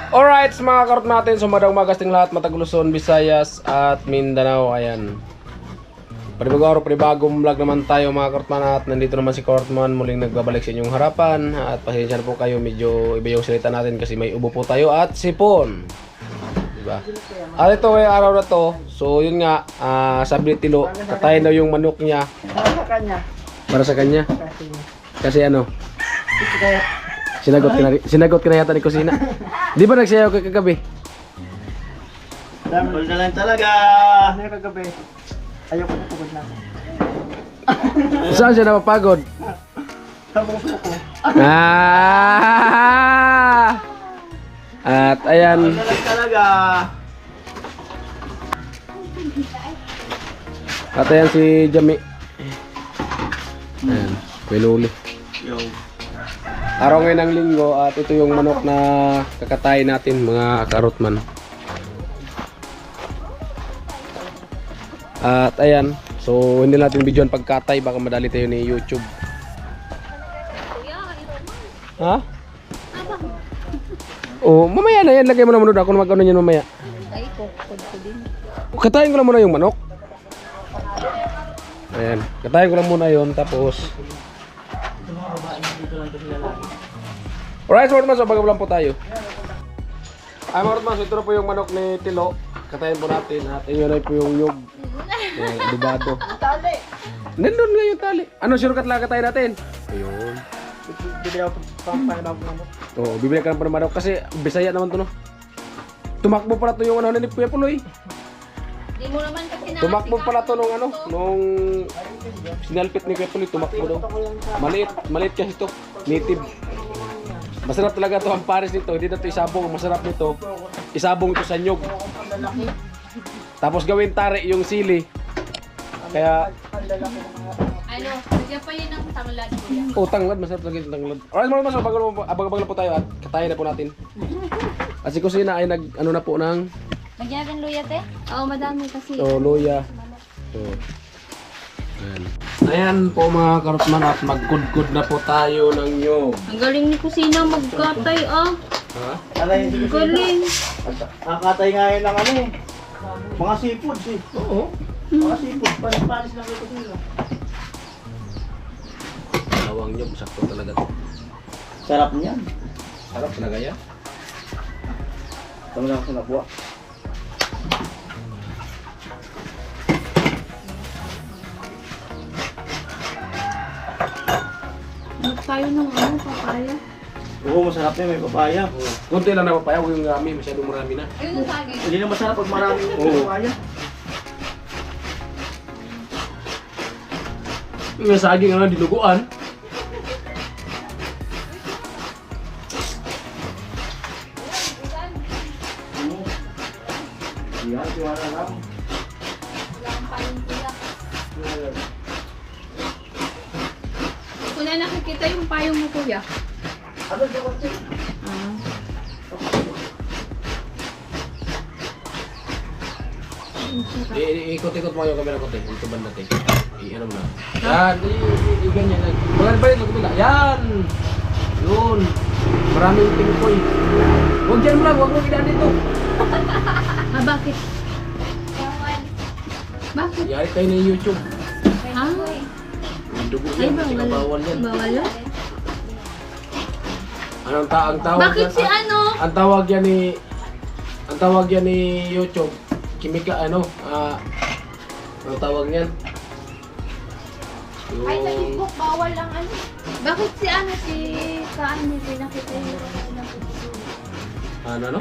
Alright, mga karot natin, sumadang magasting lahat, Matag Luzon, Visayas at Mindanao. Ayan. Panibagong vlog naman tayo mga karotman, at nandito naman si Karotman muling nagbabalik sa inyong harapan. At pasensya na po kayo, medyo iba yung salita natin kasi may ubo po tayo at sipon. Diba? At ito ay araw na to, so yun nga, sabi ni Tilo, katayin daw yung manok niya. Para sa kanya. Para sa kanya? Kasi ano? Kaya, Sinagot ka na yata ni Kusina. Di ba nagsayaw ka kagabi? dami na lang talaga. Ano yung kagabi? Ayoko na pagod na. Saan siya napapagod? Sa puso ko. At ayan. Ano na lang talaga. At ayan si Jami. Ayan, may luli. Yo. Araw ngayon ng linggo at ito yung manok na kakatay natin mga karotman. At ayan, so hindi natin videoan pagkatay, baka madali tayo ni YouTube. Ha? Oh, mamaya na yan, lagay mo na muna ako na mag-ano yan mamaya. Ay, kukod ko din. Katayin ko lang muna yung manok. Ayan, katayin ko lang muna yon tapos alright, mga Rotman, so bago lang po tayo. Ay mga Rotman, so ito na po yung manok ni Tilo. Katayin po natin at yun na po yung nyug. Adubado. Tali. Nandun nga yung tali. Ano, surekat lang katayin natin? Ayun. Bibili ako pampayabang mo. Oo, bibili ka ng manok kasi Bisaya naman to, no? Tumakbo pala to yung ano ni Kuya Puloy. Di mo naman kasi na. Tumakbo pala to nung ano, nung sinalpit ni Kuya Puloy, tumakbo daw. Maliit kasi to, native. Masarap talaga to ang pares nito, hindi na to isabong, masarap nito. Isabong ito sa nyug. Tapos gawin tare yung sili. Kaya, Ano, bigyan pa yun ng tanglad ko yan. tanglad, masarap talaga yung tanglad. Alright mga Rotman, so abang-abang na po tayo at katayin na po natin. At si Kusina ay ano na po ng Nagyan natin luya, te? Oo, madami kasi. luya. So, ayan po mga karotman at magkudkod na po tayo ng nyug. Ang galing ni Kusina magkatay, ah. Ha? Alay, Ang galing. nakakatay nga yun ng ano eh. Mga seafoods eh. Oo. Mga seafood. Panis lang ito sila. Dalawang nyug, sakto talaga to. Sarap niyan. Sarap talaga yan. Kami lang sa nabuwa. Mag tayo ng ano, papaya. Oo, masarap yan. May papaya. Kunti lang na papaya, huwag yung rami, masyadong marami na. Ayun ang sagay. Hindi na masarap pag maraming Oo. papaya. Yung saging ano, dinuguan. Yan, tiwala lang. Wala kang payong kuya. Kung na nakikita yung payong mo, kuya. Ano sa kotse? Ah. Ikot-ikot mo yung camera ko, te. Ito banda, te. I-ano mo na. Yan, i-ganyan. Maganda pa rin, maganda. Yan! Yun. Maraming tingkoy. Huwag dyan mo lang, huwag mo kailangan dito. Ah, bakit? Bakit? Yari tayo na YouTube. Ah, Yung dugo ay yan, kasi bawal. bawal yan. Bawal yun? Ang tawag Bakit yan, si ano? ang tawag yan ni YouTube, kimika ano tawag niyan? Ay, sa Yung Facebook, bawal ang ano. Bakit si ano, si Kaan niya pinakita yung ano?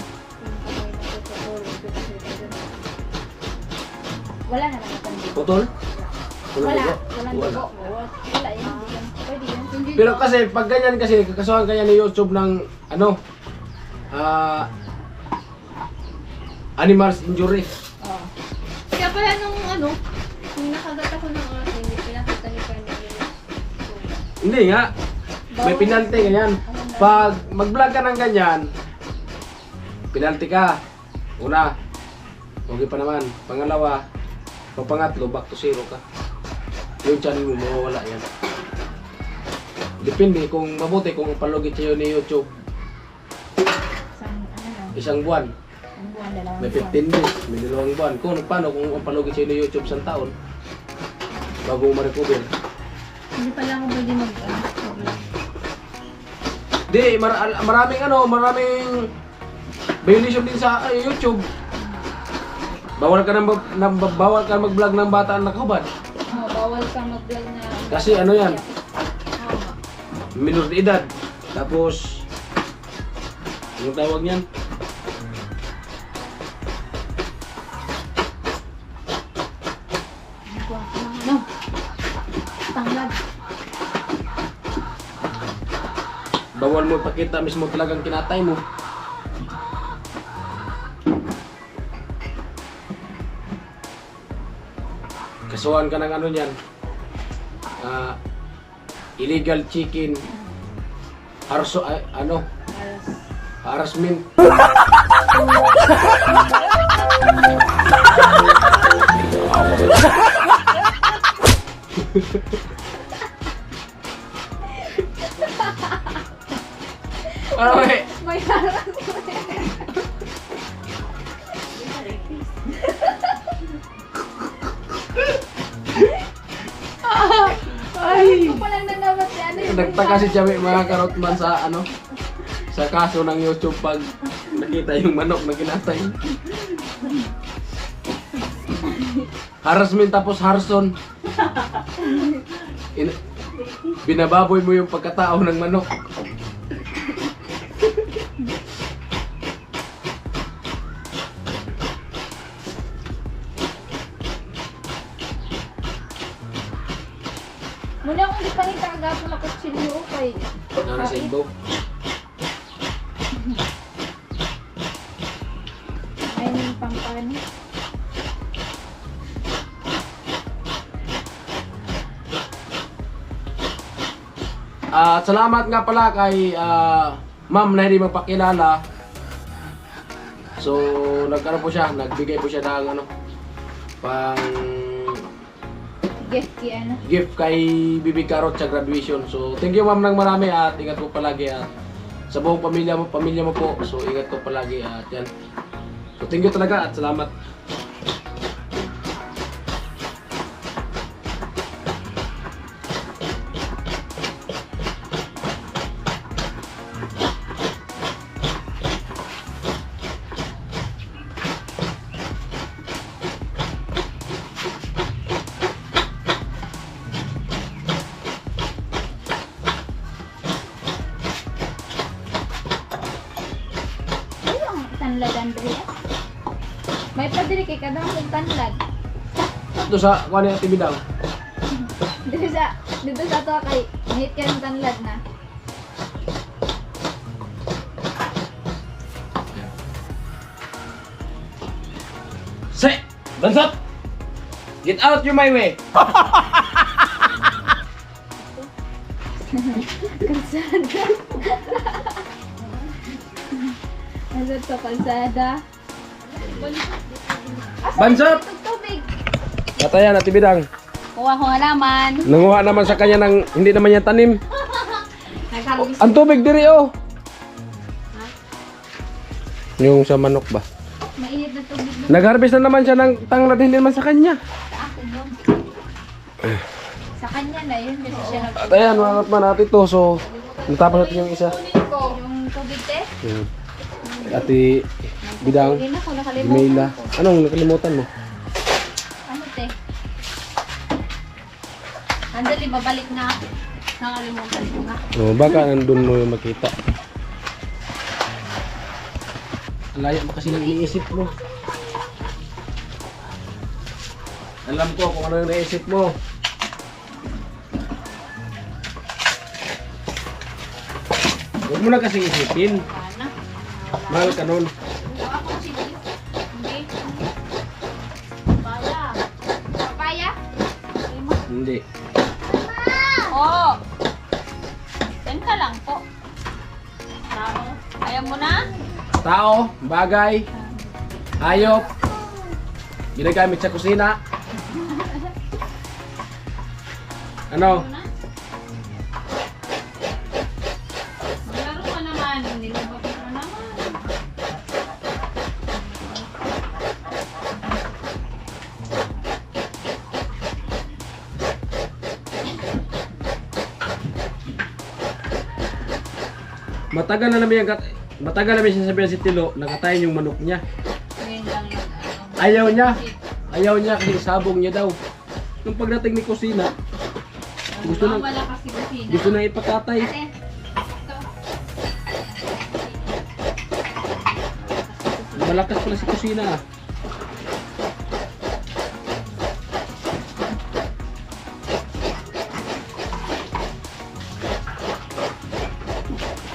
wala naman ang dugo. Putol? Wala, dugo? walang dugo. Wala yan, hindi yan. Pwede yan. Hindi Pero kasi pag ganyan kasi kakasuhan kanya ni YouTube ng ano animals injury. Oo. Kaya pala nung ano, nung nakagat ako ng asin, pinakita ni Kanye yung Hindi nga. May penalty ganyan. Pag mag-vlog ka ng ganyan, penalty ka. Una, okay pa naman. Pangalawa, pangatlo, back to zero ka. Yung channel mo, mawawala yan. Depende kung mabuti kung palugit sa'yo ni YouTube. isang buwan. Ang buwan, dalawang May buwan. 15 days, may 2 buwan. Kung paano kung ang palugit sa inyo YouTube sa taon, bago mo ma-recover. Hindi pala ako pwede mag-vlog. Di, maraming violation din sa YouTube. Bawal ka bawal ka mag-vlog ng bata na nakahubad. Oh, bawal kang mag-vlog na... Kasi ano yan, Oo. minor de edad. Tapos, anong tawag niyan? Ang gwapo ng ano? Tanglad. Bawal mo ipakita mismo talagang kinatay mo. Kasuhan ka ng ano niyan. Illegal chicken. Alas. Harassment. Ano eh? May harap. Ay! Ko palang nanabat si ano yung Nagtaka si Chami mga karotman sa ano, sa kaso ng YouTube pag nakita yung manok na kinatay. Harassment tapos harson. Binababoy mo yung pagkatao ng manok. Muna akong di panita agapon na kutsilyo kay Nara sa ibaw. ay nang pampano. At salamat nga pala kay ma'am na hindi magpakilala. So, nagkaroon po siya, nagbigay po siya ng ano, pang Gift kay ano. gift kay Bibi Karot sa graduation. So, thank you ma'am ng marami at ingat po palagi at sa buong pamilya mo po. So, ingat po palagi at yan. So, thank you talaga at salamat. Ay, ang tanlad Andrea. May padiri kay kadang kong tanlad. Ito sa kuha ni Ate Bidang. Dito sa to kay hit ka ng tanlad na. Say! Bansot! Get out your my way! Kalsada. Ano to, kalsada? Bansot! Tubig. Katayan Ate Bidang. Kuha ko halaman. Nanguha naman sa kanya ng hindi naman niya tanim. Nagharvest. Ang tubig diri oh. Yung sa manok ba? Mainit na tubig na Nag-harvest na naman siya ng tanglad hindi naman sa kanya. sa akin yun. Sa kanya na yun kasi siya nag... At ayan mga katman natin to. So, natapos natin yung isa. Yung tubig te? Yan. Ate Bidang, Hindi na ko nakalimutan Gmaila. ko. Anong nakalimutan mo? Ano te? Andali, babalik na ako. Nakalimutan ko na. Oh, baka nandun mo yung makita. Alaya mo kasi nang iniisip mo. Alam ko kung ano yung naisip mo. Huwag mo na kasing isipin. Sana. Mahal ka nun. Ako kasi hindi. Papaya. Papaya? Hindi. Oo. Yan ka lang po. Tao. Ayaw mo na? Tao, bagay, hayop, ginagamit sa kusina. Ano? Ayaw na? Maglaro ka naman. Nilabot ka naman. Matagal na namin siya sabihan si Tilo, nakatayin yung manok niya. Ngayon lang yun. Ayaw niya kasi sabong niya daw. Nung pagdating ni kusina, gusto nang Wala kasi kusina. gusto nang ipakatay. Ate, ito. Malakas pala si kusina.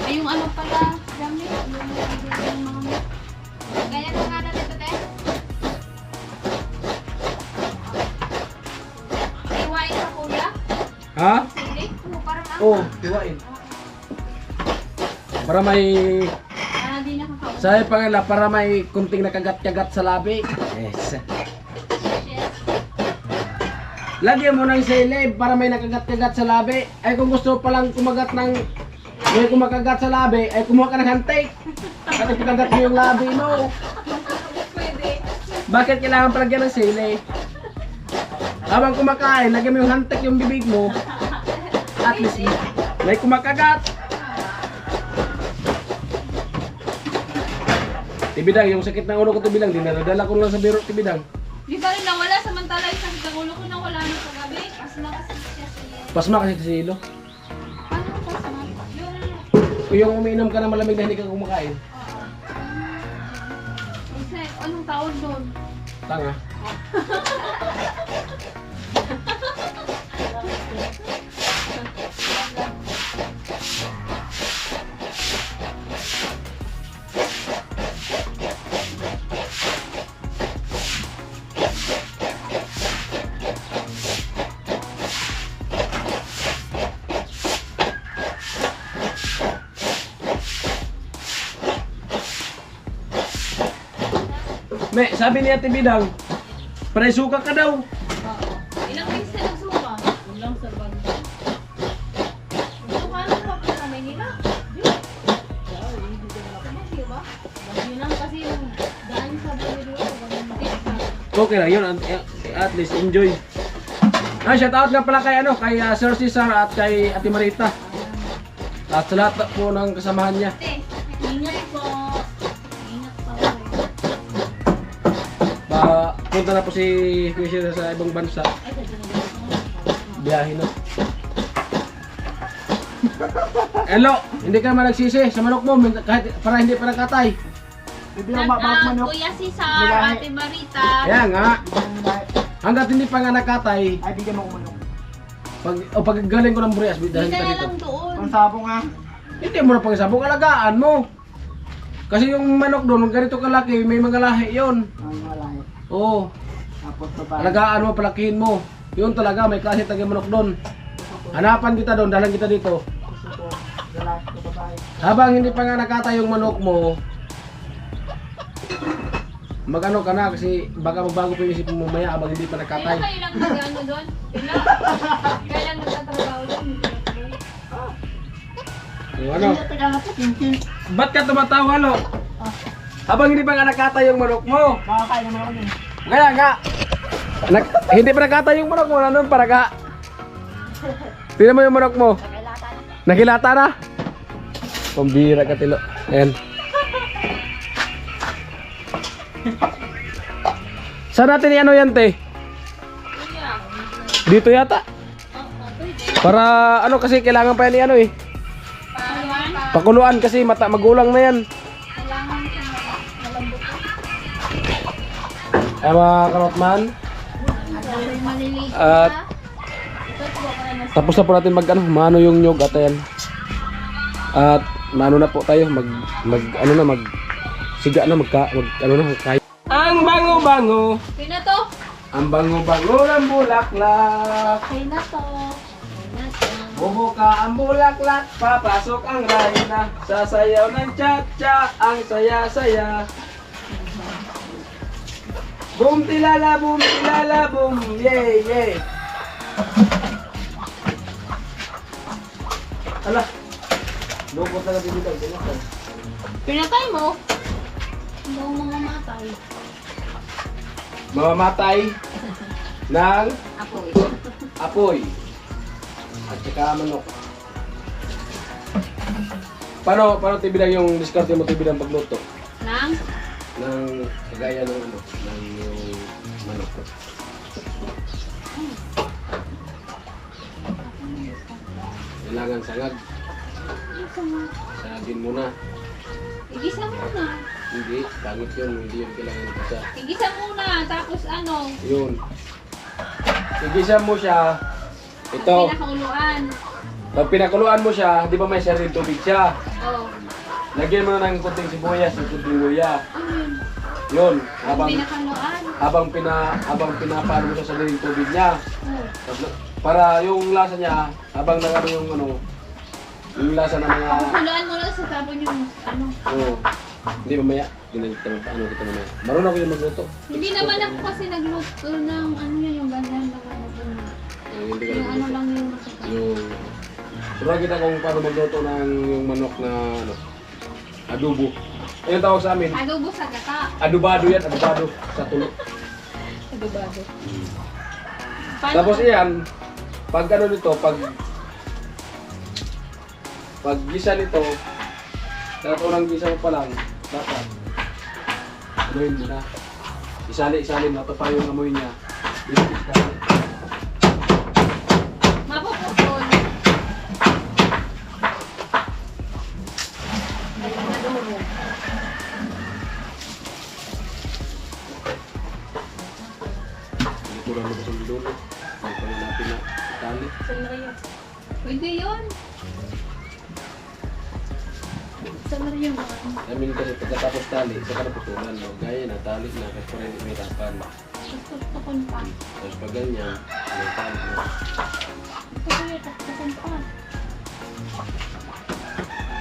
Ay, yung ano pala, dami. Yung mga... Ganyan na nga na dito, te. Iwain sa kuya. Ha? Sili. Parang ang... Oo, hiwain. Para may Di nakakausap. Sabi pa nga para may kunting nakagat-kagat sa labi. Yes. Yes. Lagyan mo ng silib para may nakagat-kagat sa labi. Ay kung gusto palang kumagat ng may kumakagat sa labi, ay kumuha ka ng hantik. At ipakagat mo yung labi mo. Pwede. Bakit kailangan palagyan ng sili? Habang kumakain, lagyan mo yung hantik yung bibig mo. At least may kumakagat. Tibidang, yung sakit ng ulo ko Tibidang, dinadala ko lang sa biro Tibidang. Di ba rin nawala samantala yung sakit ng ulo ko nawala na sa gabi? Kasi nakasakit siya sa iyo. Pasma kasi sa ilo. Ano pasma? Yung... Yung umiinom ka ng malamig na hindi ka kumakain. Kasi anong tawag doon? Tanga. Me, sabi ni Ate Bidang, presuka ka daw. Oo. Ilang beses na nagsuka? Ilang sa bag. Suka na pa sa Manila? Di ba? Bagyo lang kasi yung daan sa Manila. Okay lang yun, at least enjoy. Shout out nga pala kay kay Sir Cesar at kay Ate Marita. At sa lahat po ng kasamahan niya. Ingat po. Ingat po. Punta na po si Kuya Cesar sa ibang bansa. Biyahe na. Hello, hindi ka man nagsisi sa manok mo kahit para hindi pa nakatay. Kuya Cesar, Ate Marita. Kaya nga, hanggat hindi pa nga nakatay, Ay, bigyan mo ko manok. pag galing ko ng Burias, dahil Hindi ka na dito. lang doon. Ang sabong nga. Hindi mo na pang sabong, alagaan mo. Kasi yung manok doon, ganito kalaki, may mga lahi yun. Ang malaki. Oo, Tapos pa pa. alagaan mo, palakihin mo. Yun talaga, may klase tagi manok doon. Hanapan kita doon, dalan kita dito. Gusto ko. Lalaki ko babae. Habang hindi pa nga nakatay yung manok mo, magano ka na kasi baka magbago pa yung isip mo mamaya habang hindi pa nakatay. Kayo lang nag-ano doon? Kaya lang nagtatrabaho doon. Yung ano? Hindi, teka na po, kinkin. Ba't ka tumatawa, lo? Habang hindi pa nga nakatay yung manok mo. Makakain naman ako yun. Kaya nga, hindi pa nakatay yung manok mo, ano para ka? Tingnan mo yung manok mo. Nakilata na? Pambira ka, Tilo. Ayan. Saan natin i-ano yan, te? Kuya. Dito yata. Oo, pwede. Para ano kasi kailangan pa yan i-ano eh. Kailangan Pakuluan kasi magulang na yan. malambot ko. Ay mga karotman. Maliliit At ito po ka na tapos na po natin mano yung nyog at ayan. At mano na po tayo siga na magkain. Ang bango-bango. Okay na to. Ang bango-bango ng bulaklak. Okay na to. Okay na to. Bubuka ang bulaklak, papasok ang rayna. Sasayaw ng cha-cha, ang saya-saya. Boom tilala, boom, yay, yay. Ala, lukot na nabibigay, pinatay. Pinatay mo? Hindi ako mamamatay. Mamamatay ng Apoy. apoy at saka manok. Paano tibilang yung diskarte mo tibilang pagluto? Nang? Ng kagaya ng ano, ng yung manok. Kailangan sangag. Sagin mo na. Igisa muna. Hindi, pangit yun. Hindi yun kailangan igisa. Igisa muna, tapos ano? Yun. Igisa mo siya. Ito. Pinakauluan. Pag pinakuluan mo siya, di ba may sariling tubig siya? Oh. Lagyan mo na ng kunting sibuyas, yung kunting luya. Ano yun? Yun, Pinakauluan. habang pinapano mo siya sa sariling tubig niya. Oh. Para yung lasa niya, habang nangano yung lasa ng mga... Pakuluan mo lang sa sabon yung ano. Oo. Hindi mamaya, kita mamaya. Marunong ako yung magluto. Hindi naman ako kasi nagluto ng ano yun, yung ganyan ng ano dun. Hindi ka Yung ano nagluto. lang yung masakit. Yung... Pero kita kung paano magluto ng yung manok na ano, adobo. Ayun tawag sa amin. Adobo sa gata. Adobado yan, adobado sa tulo. Adobado. Tapos iyan, pag ano nito, pag gisa nito, dapat unang gisa mo pa lang, dapat anuhin mo na. Isali na, ito pa yung amoy niya. Bilis ka. Mapupukol. Ayun, adobo. Hindi ko lang ito sa dulo. Pag natin na tali. Pwede yun. Saan na yung mga ano? I mean kasi pagkatapos tali, isa ka na putulan. No? Gaya na, tali na, kasi pa rin may tapan. Tuktukon pa. Tapos pag ganyan, may tali na. Ito kaya, tuktukon pa.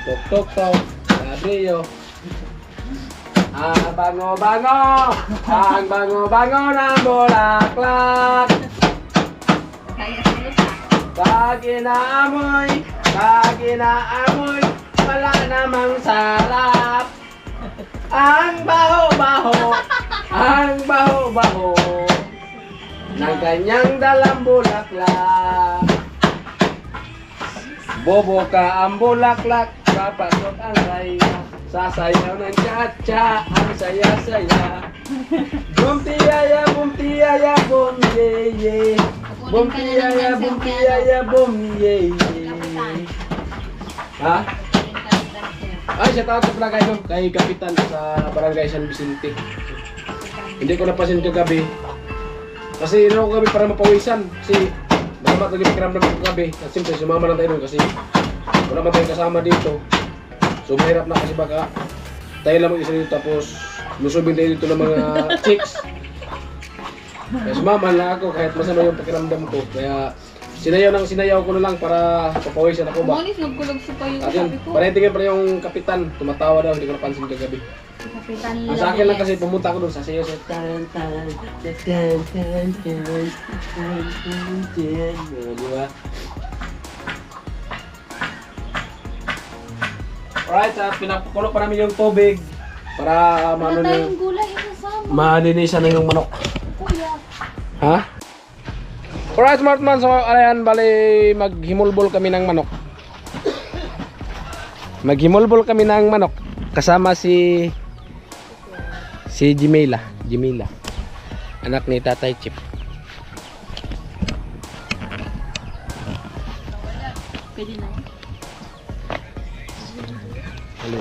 Tok tok tok, Gabriel. Ang bango-bango, ang bango-bango ng bulaklak. Kaya sila sa. Pag inaamoy, wala namang sarap. Ang baho-baho ng kanyang dalang bulaklak. Bobo ka ang bulaklak, papasok ang saya. Sasayaw ng cha-cha, ang saya-saya. Bum-tiyaya, bum-tiyaya, bum-ye-ye. Bum-tiyaya, bum-tiyaya, bum-ye-ye. Ha? Ay, siya tawag sa pala kayo, kay Kapitan sa Barangay San Vicente. Hindi ko napasin kagabi. Kasi ino ko gabi para mapawisan. Kasi dapat lagi pakiramdam ko gabi. At siyempre, sumama lang tayo doon kasi wala man tayong kasama dito. So mahirap na kasi baka tayo lang mag-isa dito tapos lusubin tayo dito ng mga chicks. Kaya sumama lang ako kahit masama yung pakiramdam ko. Kaya sinayaw ko na lang para papawisan ako ba. Monis, nagkulog sa payo. At yun, panitingin pa yung kapitan, tumatawa daw, hindi ko napansin kagabi. Kapitan Ang sa akin lang kasi pumunta ako doon sa sayo sa tan tan tan tan tan tan tan. Di ba? Alright, pinapakulo pa namin yung tubig para Ano maano na tayong gulay isasama? malinisan na yung manok. Kuya. Ha? Alright, Smartman, so ayan, bali maghimulbol kami ng manok. Maghimulbol kami ng manok kasama si Jimela, anak ni Tatay Chip. Pwede na. Ano?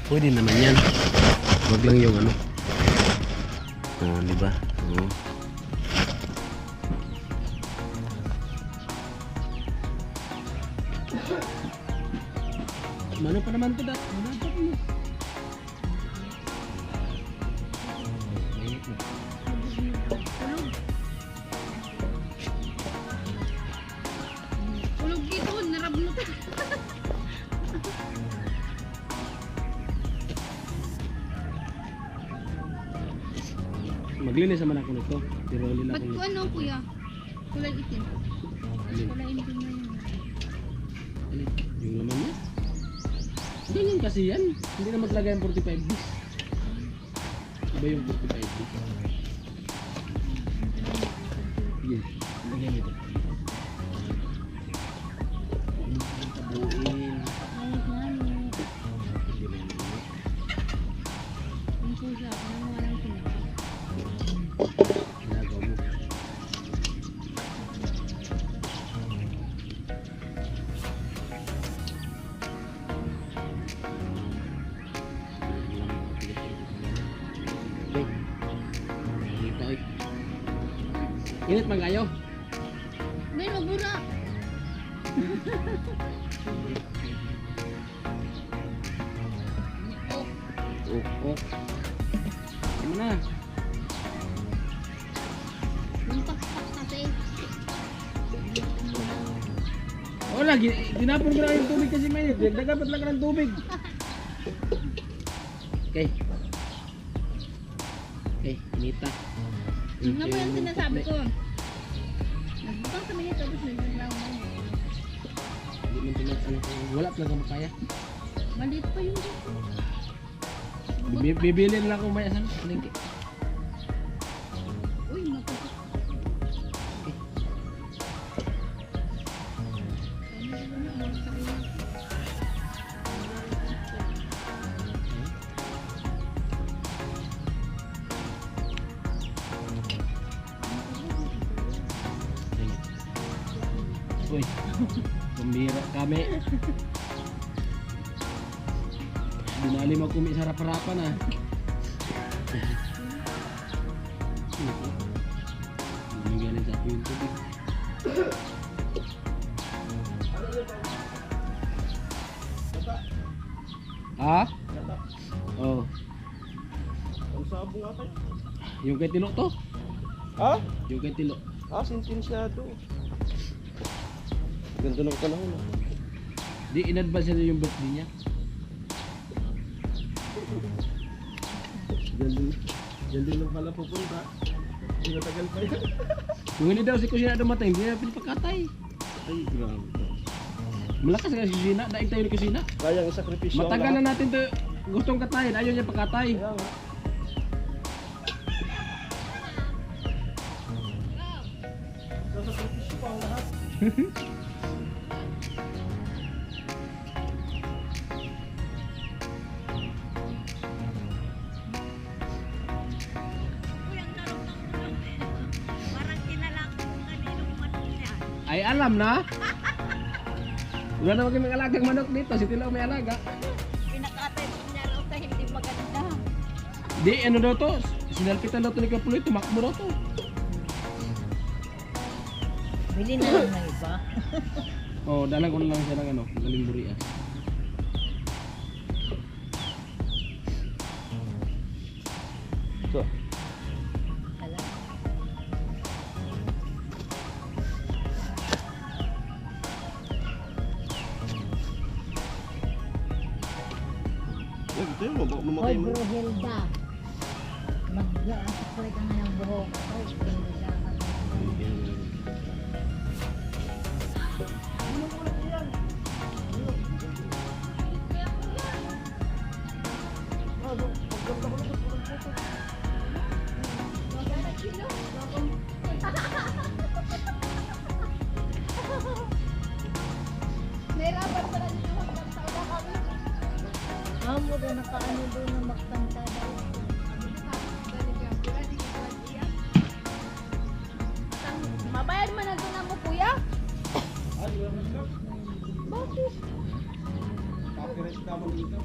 Pwede naman yan. Wag lang yung ano. Oh, di ba? Oh. Ano pa naman ito dat? Ulog dito, narab mo ta. Maglinis naman ako nito. Pero wala Ba't ako. ko ano kuya? Kulay itim. Alin? Kulay itim na yun. Alin? Yung laman niya? Ganyan kasi yan. Hindi na maglagay ang 45 days. Iba yung 45 days. Sige, lagyan nito. Tabuin. Ay, Init man kayo. May mabura. Oh. Ano na? Yung pakpak kasi. Wala, ginapon ko na yung tubig kasi mainit. Nagdapat lang ka ng tubig. Okay. Okay, inita. Yun nga po yung sinasabi ko. Nagbukang sa minute tapos nagdalaw na yun. Hindi man tumas, ano, wala talaga makaya. Maliit pa yun. Bibili lang ako maya sa palengke. Uy, mapapak. Uy, pambira kami. Dinali mo kumi sa harapan ah. Hindi galing sa akin yung tubig. Ha? Oh. Ang sabong ata yun. Yung kay Tilo to? Ha? Yung kay Tilo. Sentensyado. Ganda ng panahon ah. Di in-advance na yung birthday niya. Diyan din lang pala pupunta. Hindi matagal pa yan. Kung hindi daw si Kusina dumating, hindi na pinapakatay. Ay, grabe. Malakas nga si Kusina, daig tayo ni Kusina. Kayang isakripisyo ang Matagal lahat. na natin to gustong katayin, ayaw niya pakatay. Kaya nga. Sasakripisyo pa ang lahat. Parang kinalak kung kaninong manok yan. Ay alam na. Wala na maging alagang manok dito, si Tilo may alaga. Pinakatay niya raw sa hindi maganda. Di ano daw to, sinalpitan daw to ni Kapuloy, tumakbo daw to. Bili na lang ng iba. Oh, dalang ko na lang siya ng ano, galimburi ah. So, Alam. wag ito yun, baka Hoy mamatay mo. bro Hilda. Mag-supply ka na ng buhok. Hoy Hilda. Nahirapan pala dito magpagsaula kami. Amo ka nakaano doon ng magkanta daw. Mabayad man na doon mo, kuya? Bakit? Copyright ka mo dito.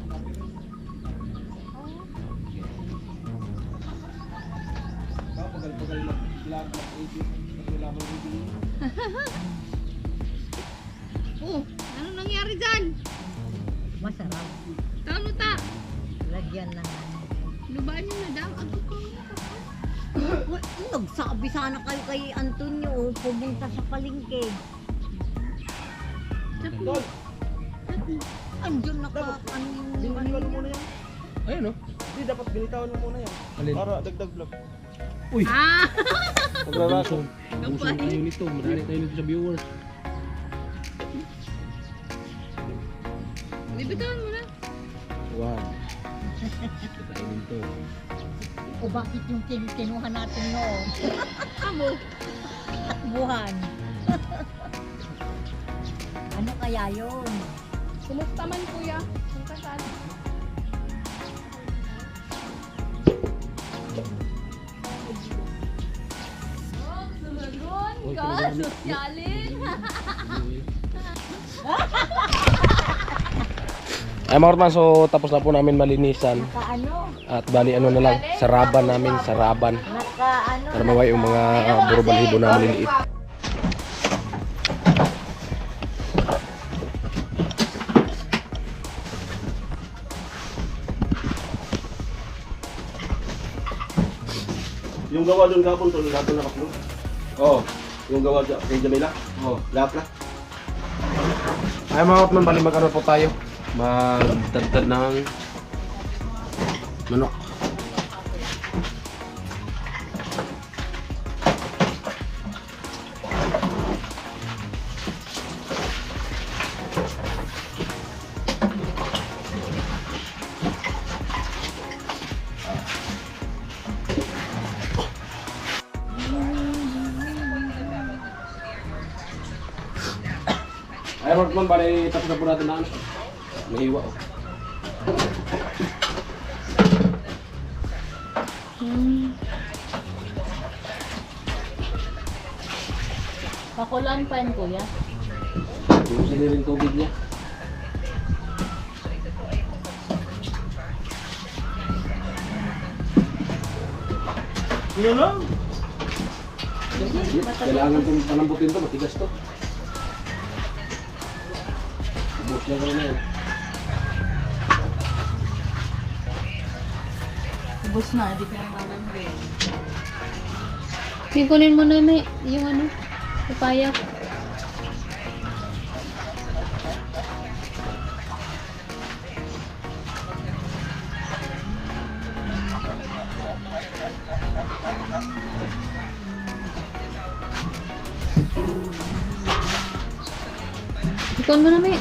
Pagal-pagal mag-vlog, mag-edit. Kasi wala mo dito. Oh, ano nangyari dyan? Masarap. Tano ta? Lagyan lang ano. Lubaan nyo na daw. Ako ko. Nagsabi sana kayo kay Antonio pumunta sa palengke. Tol, Andiyan naka ano yung biniliwan mo muna yan. Ayun oh. Hindi, dapat binitawan mo muna yan. Alin? Para dagdag vlog. Uy! Ah! Magrarason. Busog tayo nito, madali tayo nito sa viewers. Bibitawan mo na. Wow. Kakainin to. O bakit yung kinuha natin noon? Amo. Takbuhan. Ano kaya yun? Kumusta man, kuya? Kung kasal. Oh, sumagon ka, sosyalin. Ay mga Ortman, so tapos na po namin malinisan. Naka ano? At bali ano na lang, saraban namin, saraban. Naka Naka ano. Para maway yung mga puro balahibo na maliliit. Yung gawa doon kapon, to lahat na nakaplo. Oo. Yung gawa kay Jamila. Oo. Lahat na. Ay mga kapatid, bali mag-ano po tayo. Magdagdag ng manok. Ay mga kapatid, bali tapos na po natin na ano. Nahiwa oh. Pakulan pa yun, kuya. Yung sinirin tubig niya. Yun lang. Kailangan itong palambutin to, matigas to. Ubus lang rin na yan. Ubus na, hindi ka naman rin. Kunin mo na may yung ano, papaya. Ikaw mo na may.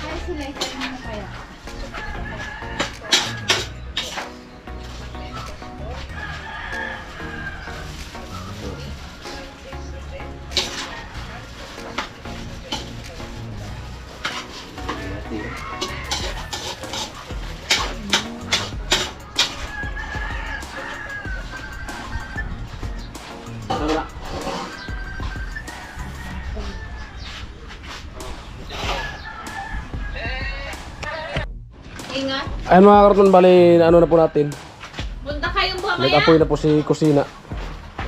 Ay, sila ito na kaya. Wala. Ingat. Ayun mga karton, bali ano na po natin. Punta kayong mamaya. Nag-apoy na po si kusina.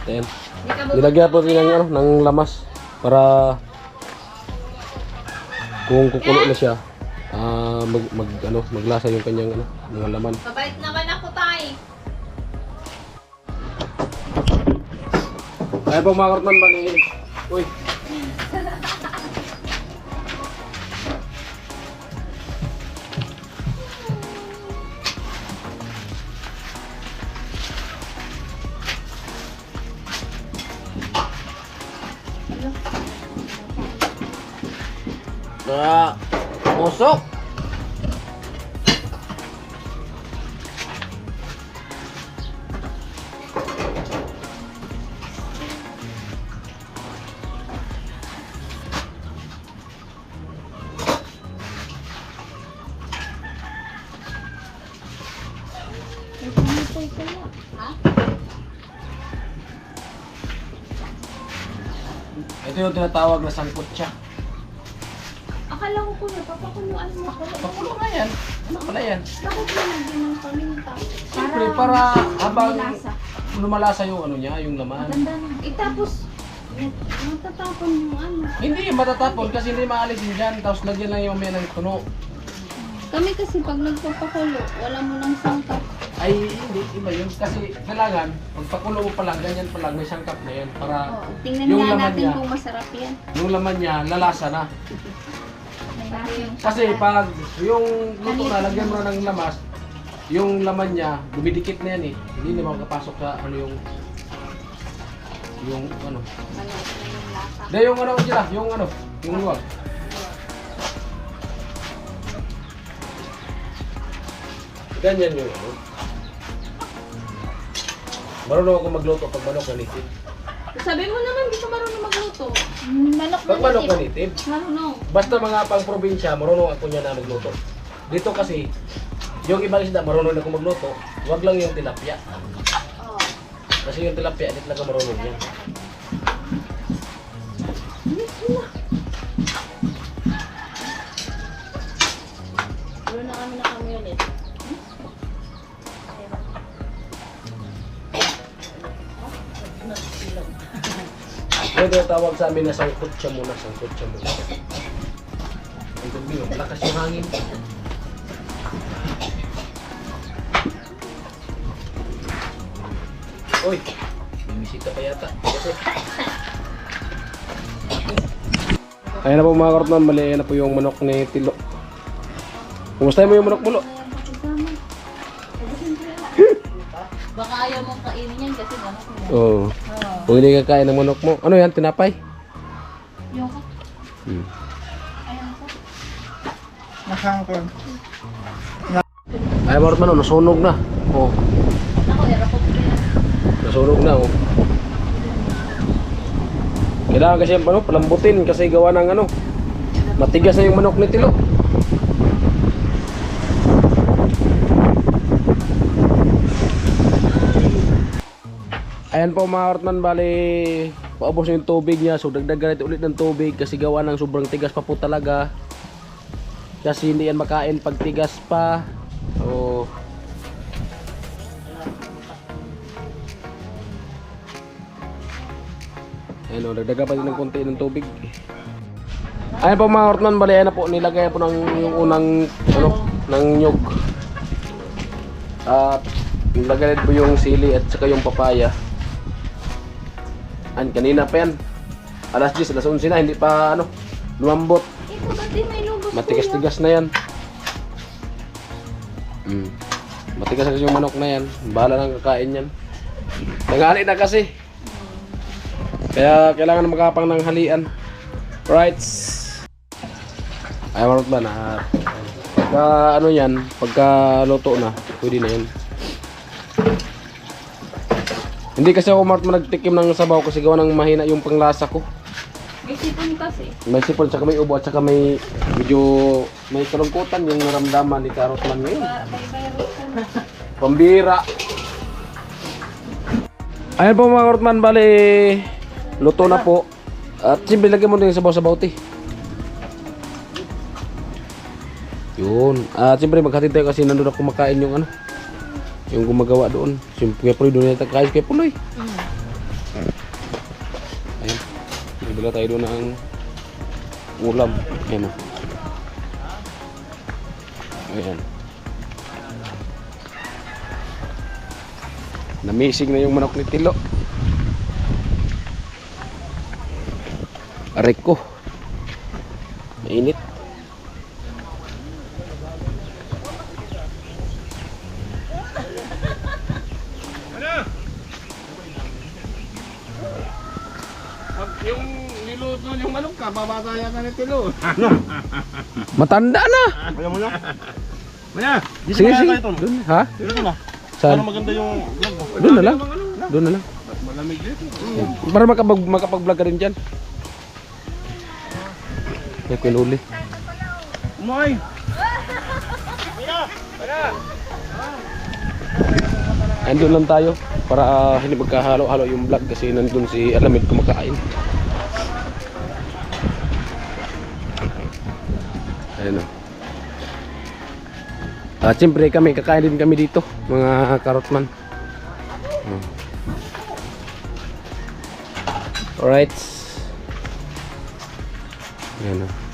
Ayan. Hindi ka bubunta Nilagyan po mamaya. ng, ano, ng lamas para kung kukulo na siya, maglasa yung kanyang ano, mga laman. Babait naman ako, tay. Ayun po mga karton, bali. Uy. Usok. apoy kaya. Ha? Ito yung tinatawag na sangkutsa. Akala ko kuya, papakuluan mo ako. Pakulo na yan. Ano pala yan? Bakit mo lagyan ng paminta? Siyempre, para habang malasa. lumalasa yung ano niya, yung laman. Maganda na. Tapos, matatapon yung ano. Hindi matatapon kasi hindi maalisin dyan. Tapos lagyan lang yung may ng tuno. Kami kasi pag nagpapakulo, wala mo ng sangkap. Ay, hindi. Iba yun. Kasi kailangan, pagpakulo mo pa lang, ganyan pa lang, may sangkap na yan. Para Oh, tingnan yung nga laman natin niya, kung masarap yan. yung laman niya, lalasa na. Para yung Kasi pag yung luto na, lagyan mo na ng lamas, yung laman niya, dumidikit na yan eh. Hindi na makakapasok sa ano yung ano. malas na yung lasa. Dahil yung ano sila, yung luwag. Ganyan yung ano. Marunong ako magluto pag manok na nitib. Sabi mo naman, hindi ka marunong magluto. Manok Pag manok na nitib, Marunong. basta mga pang probinsya, marunong ako niya na magluto. Dito kasi, yung ibang isda marunong na ako magluto, wag lang yung tilapia. Oo. Kasi yung tilapia, hindi talaga marunong yan. Wala na kami na kami ulit. Pwede yung tawag sa amin na sangkot siya muna, sangkot siya muna. Ang gabi, malakas yung hangin. Uy, may bisita pa yata. Kasi. Ayan na po mga karotman, mali na po yung manok ni Tilo. Kumusta mo yung manok mulo? Baka ayaw mong kainin yan kasi manok mo. Oo. Kung hindi ka kain ng manok mo, ano yan, tinapay? Yung ka. Ayaw ko. Ay, mga karotman, nasunog na. Oh, Ako, erapot ko yan. nasunog na oh. Kailangan kasi yung ano, palambutin kasi gawa ng ano, matigas na yung manok ni Tilo. Ayan po mga karotman, bali paubos na yung tubig niya, so dagdagan natin ulit ng tubig kasi gawa ng sobrang tigas pa po talaga. Kasi hindi yan makain pag tigas pa. So ayan o, dagdagan pa din ng konti ng tubig. Ayan po mga karotman, bali ayan na po, nilagay po ng yung unang ano, ng nyug. At nilagay po yung sili at saka yung papaya. An kanina pa yan. Alas 10, alas 11 na, hindi pa ano, lumambot. Ito, ba't di may lubos Matigas-tigas na yan. Matigas kasi yung manok na yan. Bahala nang kakain yan. Tanghali na kasi. Kaya kailangan makapang ng halian. Right. Ay marot ba na. Pagka ano yan, pagka luto na, pwede na yan. Hindi kasi ako marot nagtikim ng sabaw kasi gawa ng mahina yung panglasa ko. May sipon kasi. May sipon, tsaka may ubo, at tsaka may medyo may kalungkutan yung naramdaman ni Karotman ngayon. May virus ka. Pambira. Ayan po mga Karotman, bali luto na po. At siyempre lagyan mo din yung sabaw-sabaw ti. Yun. At siyempre maghatid tayo kasi nandun ako kumakain yung ano, yung gumagawa doon. Siyempre kaya Puloy doon natin kain kaya Puloy. Ayan. Bibila tayo doon ng ulam. Ayan o. Ayan. Namisig na yung manok ni Tilo. Aray ko. Mainit. Yung niluto yung manok ka, babata yata ni Tilo. Matanda na. Kaya mo na. Maya, dito Sige, kaya sige. tayo, Tol. Doon, ha? Dito na. Saan? Para maganda yung vlog mo. Doon na lang. Doon na lang. Malamig dito. Para makapag-vlog ka rin dyan. May pinuli. Umoy! Andun lang tayo para hindi magkahalo-halo yung vlog kasi nandun si Alamid kumakain. Ayun o. At siyempre kami, kakain din kami dito, mga karotman. Alright. Ayan o.